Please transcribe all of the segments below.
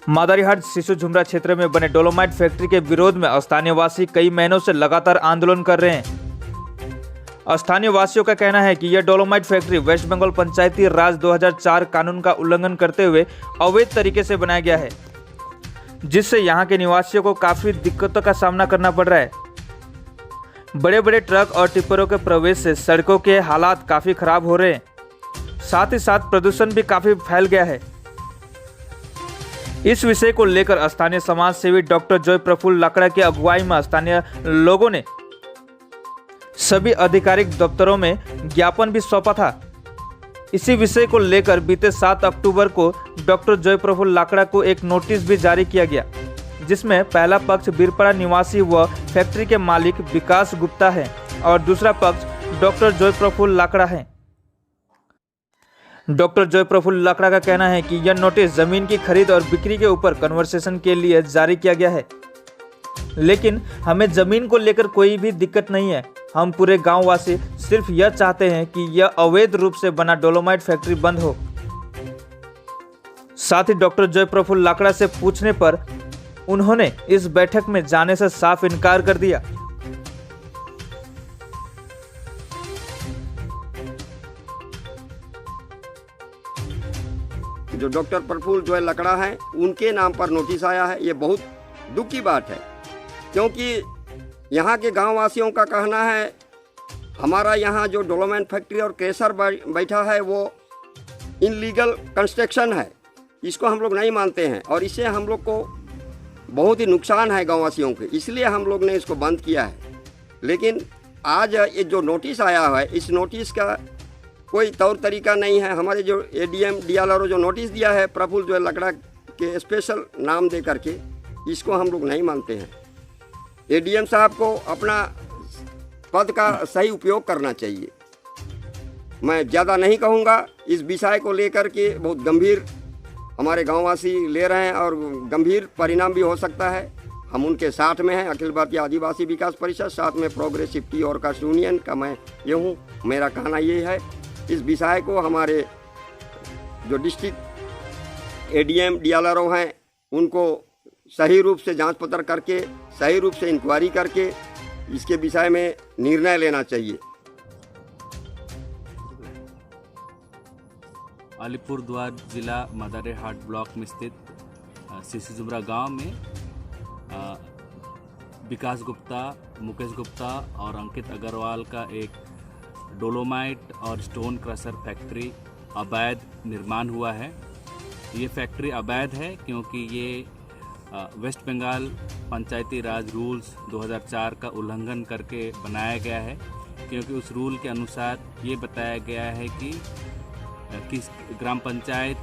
मादारीहाट शिशु झुमरा क्षेत्र में बने डोलोमाइट फैक्ट्री के विरोध में स्थानीय वासी कई महीनों से लगातार आंदोलन कर रहे हैं। स्थानीय वासियों का कहना है कि यह डोलोमाइट फैक्ट्री वेस्ट बंगाल पंचायती राज 2004 कानून का उल्लंघन करते हुए अवैध तरीके से बनाया गया है, जिससे यहाँ के निवासियों को काफी दिक्कतों का सामना करना पड़ रहा है। बड़े बड़े ट्रक और टिप्परों के प्रवेश से सड़कों के हालात काफी खराब हो रहे हैं, साथ ही साथ प्रदूषण भी काफी फैल गया है। इस विषय को लेकर स्थानीय समाज सेवी डॉक्टर जय प्रफुल्ल लाकड़ा की अगुवाई में स्थानीय लोगों ने सभी आधिकारिक दफ्तरों में ज्ञापन भी सौंपा था। इसी विषय को लेकर बीते 7 अक्टूबर को डॉक्टर जय प्रफुल्ल लाकड़ा को एक नोटिस भी जारी किया गया, जिसमें पहला पक्ष बीरपड़ा निवासी व फैक्ट्री के मालिक विकास गुप्ता है और दूसरा पक्ष डॉक्टर जय प्रफुल्ल लाकड़ा है। डॉक्टर जय प्रफुल्ल लाकड़ा का कहना है कि यह नोटिस जमीन की खरीद और बिक्री के ऊपर कन्वर्सेशन के लिए जारी किया गया है, लेकिन हमें जमीन को लेकर कोई भी दिक्कत नहीं है। हम पूरे गांव वासी सिर्फ यह चाहते हैं कि यह अवैध रूप से बना डोलोमाइट फैक्ट्री बंद हो। साथ ही डॉक्टर जय प्रफुल्ल लाकड़ा से पूछने पर उन्होंने इस बैठक में जाने से साफ इनकार कर दिया। जो डॉक्टर प्रफुल्ल जय लाकड़ा हैं, उनके नाम पर नोटिस आया है। ये बहुत दुख की बात है, क्योंकि यहाँ के गांव वासियों का कहना है हमारा यहाँ जो डोलोमाइट फैक्ट्री और क्रेशर बैठा है वो इनलीगल कंस्ट्रक्शन है, इसको हम लोग नहीं मानते हैं और इससे हम लोग को बहुत ही नुकसान है गाँव वासियों के, इसलिए हम लोग ने इसको बंद किया है। लेकिन आज ये जो नोटिस आया है, इस नोटिस का कोई तौर तरीका नहीं है। हमारे जो एडीएम डीएलआरओ जो नोटिस दिया है प्रफुल्ल जय लाकड़ा के स्पेशल नाम दे करके, इसको हम लोग नहीं मानते हैं। एडीएम साहब को अपना पद का सही उपयोग करना चाहिए। मैं ज़्यादा नहीं कहूँगा, इस विषय को लेकर के बहुत गंभीर हमारे गाँववासी ले रहे हैं और गंभीर परिणाम भी हो सकता है। हम उनके साथ में हैं, अखिल भारतीय आदिवासी विकास परिषद, साथ में प्रोग्रेसिव टी वर्कर्स यूनियन का मैं ये हूँ। मेरा कहना ये है, इस विषय को हमारे जो डिस्ट्रिक्ट एडीएम डीएलआरओ हैं उनको सही रूप से जांच पत्र करके, सही रूप से इंक्वायरी करके इसके विषय में निर्णय लेना चाहिए। अलीपुरद्वार जिला मादारीहाट ब्लॉक में स्थित शिशु झुमरा गांव में विकास गुप्ता, मुकेश गुप्ता और अंकित अग्रवाल का एक डोलोमाइट और स्टोन क्रशर फैक्ट्री अवैध निर्माण हुआ है। ये फैक्ट्री अवैध है क्योंकि ये वेस्ट बंगाल पंचायती राज रूल्स 2004 का उल्लंघन करके बनाया गया है, क्योंकि उस रूल के अनुसार ये बताया गया है कि किस ग्राम पंचायत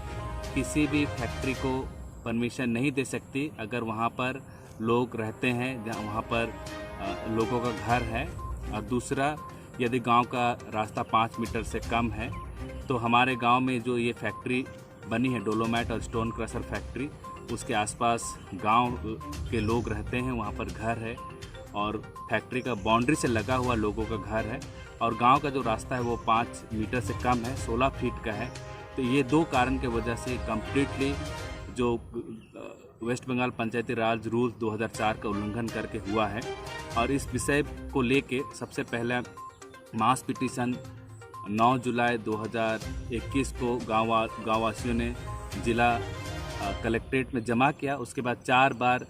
किसी भी फैक्ट्री को परमिशन नहीं दे सकती अगर वहाँ पर लोग रहते हैं, जहाँ वहाँ पर लोगों का घर है। और दूसरा, यदि गांव का रास्ता 5 मीटर से कम है तो हमारे गांव में जो ये फैक्ट्री बनी है डोलोमाइट और स्टोन क्रशर फैक्ट्री, उसके आसपास गांव के लोग रहते हैं, वहाँ पर घर है और फैक्ट्री का बाउंड्री से लगा हुआ लोगों का घर है और गांव का जो रास्ता है वो 5 मीटर से कम है, 16 फीट का है। तो ये 2 कारण के वजह से कम्प्लीटली जो वेस्ट बंगाल पंचायती राज रूल 2004 का उल्लंघन करके हुआ है। और इस विषय को लेके सबसे पहले मास पिटीशन 9 जुलाई 2021 को गाँववासियों ने जिला कलेक्ट्रेट में जमा किया। उसके बाद 4 बार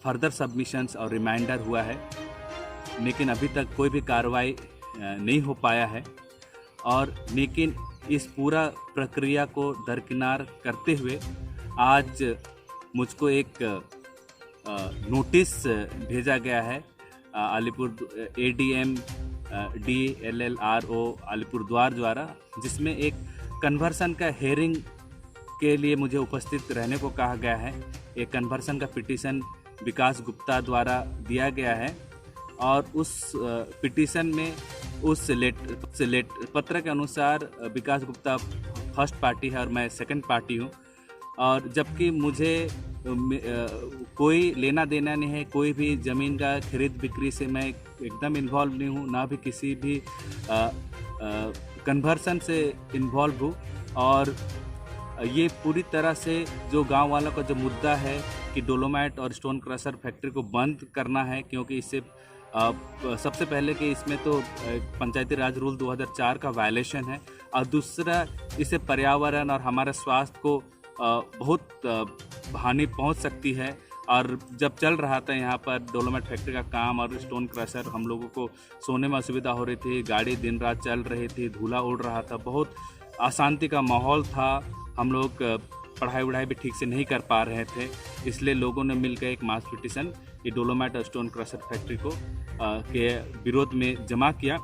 फर्दर सबमिशंस और रिमाइंडर हुआ है, लेकिन अभी तक कोई भी कार्रवाई नहीं हो पाया है। और लेकिन इस पूरा प्रक्रिया को दरकिनार करते हुए आज मुझको एक नोटिस भेजा गया है अलीपुर एडीएम डीएलआरओ अलीपुरद्वार द्वारा, जिसमें एक कन्वर्सन का हेयरिंग के लिए मुझे उपस्थित रहने को कहा गया है। एक कन्वर्सन का पिटीशन विकास गुप्ता द्वारा दिया गया है और उस पिटीशन में उस पत्र के अनुसार विकास गुप्ता फर्स्ट पार्टी है और मैं सेकंड पार्टी हूँ। और जबकि मुझे कोई लेना देना नहीं है, कोई भी ज़मीन का खरीद बिक्री से मैं एकदम इन्वॉल्व नहीं हूँ, ना भी किसी भी कन्वर्सन से इन्वॉल्व हूँ। और ये पूरी तरह से जो गांव वालों का जो मुद्दा है कि डोलोमाइट और स्टोन क्रशर फैक्ट्री को बंद करना है, क्योंकि इससे सबसे पहले कि इसमें तो पंचायती राज रूल 2004 का वायलेशन है, और दूसरा इससे पर्यावरण और हमारे स्वास्थ्य को बहुत हानि पहुंच सकती है। और जब चल रहा था यहाँ पर डोलोमाइट फैक्ट्री का काम और स्टोन क्रशर, हम लोगों को सोने में असुविधा हो रही थी, गाड़ी दिन रात चल रही थी, धूला उड़ रहा था, बहुत अशांति का माहौल था, हम लोग पढ़ाई वढ़ाई भी ठीक से नहीं कर पा रहे थे। इसलिए लोगों ने मिलकर एक मास पिटीशन ये डोलोमाइट और स्टोन क्रशर फैक्ट्री को के विरोध में जमा किया।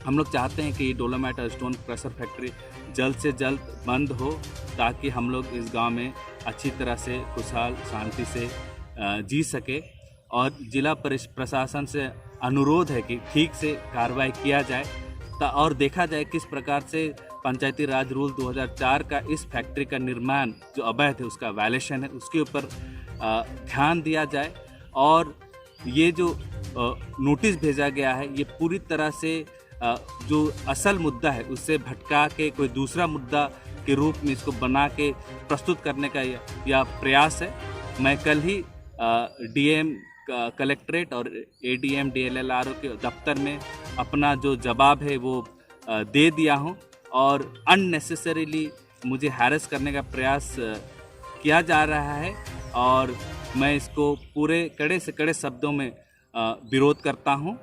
हम लोग चाहते हैं कि ये डोलोमाइट और स्टोन क्रशर फैक्ट्री जल्द से जल्द बंद हो, ताकि हम लोग इस गांव में अच्छी तरह से खुशहाल शांति से जी सके। और जिला प्रशासन से अनुरोध है कि ठीक से कार्रवाई किया जाए और देखा जाए किस प्रकार से पंचायती राज रूल 2004 का इस फैक्ट्री का निर्माण जो अवैध है, उसका वायलेशन है, उसके ऊपर ध्यान दिया जाए। और ये जो नोटिस भेजा गया है, ये पूरी तरह से जो असल मुद्दा है उससे भटका के कोई दूसरा मुद्दा के रूप में इसको बना के प्रस्तुत करने का यह प्रयास है। मैं कल ही डीएम कलेक्ट्रेट और एडीएम डीएलएलआरओ के दफ्तर में अपना जो जवाब है वो दे दिया हूँ, और अननेसेसरीली मुझे हैरेस करने का प्रयास किया जा रहा है, और मैं इसको पूरे कड़े से कड़े शब्दों में विरोध करता हूँ।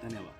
धन्यवाद।